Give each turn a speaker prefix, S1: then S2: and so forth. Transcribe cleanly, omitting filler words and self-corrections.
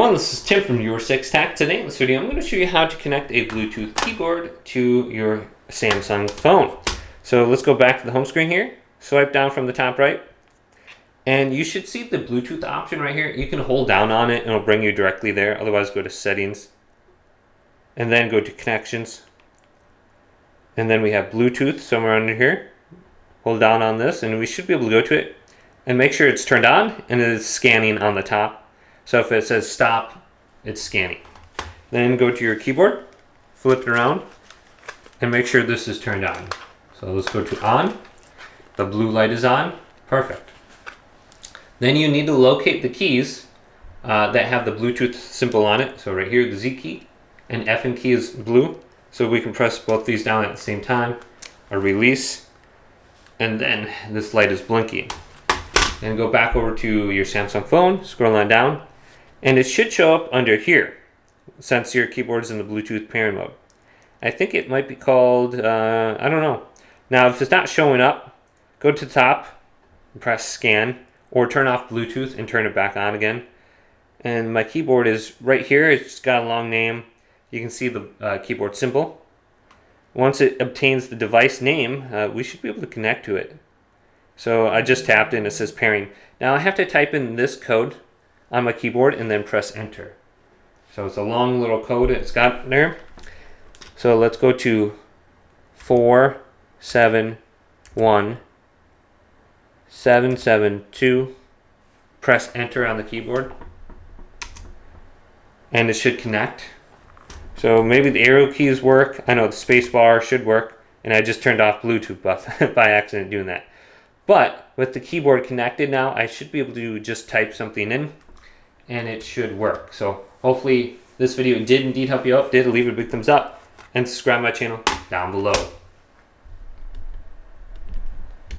S1: everyone, this is Tim from Your 6 Tech. Today in this video, I'm going to show you how to connect a Bluetooth keyboard to your Samsung phone. So let's go back to the home screen here, swipe down from the top right, and you should see the Bluetooth option right here. You can hold down on it and it'll bring you directly there. Otherwise, go to Settings, and then go to Connections. And then we have Bluetooth somewhere under here. Hold down on this and we should be able to go to it and make sure it's turned on and it is scanning on the top. So if it says stop, it's scanning. Then go to your keyboard, flip it around, and make sure this is turned on. So let's go to on. The blue light is on. Perfect. Then you need to locate the keys that have the Bluetooth symbol on it. So right here, the Z key and F and key is blue. So we can press both these down at the same time, or release, and then this light is blinking. Then go back over to your Samsung phone, scroll on down, and it should show up under here since your keyboard is in the Bluetooth pairing mode. I think it might be called, I don't know. Now if it's not showing up, go to the top and press scan, or turn off Bluetooth and turn it back on again. And my keyboard is right here. It's got a long name. You can see the keyboard symbol. Once it obtains the device name, we should be able to connect to it. So I just tapped and it says pairing. Now I have to type in this code on my keyboard and then press enter. So it's a long little code it's got there. So let's go to 471772. Press enter on the keyboard and it should connect. So maybe the arrow keys work. I know the space bar should work, and I just turned off Bluetooth by accident doing that. But with the keyboard connected now, I should be able to just type something in and it should work. So hopefully this video did indeed help you out. Did leave a big thumbs up and subscribe to my channel down below.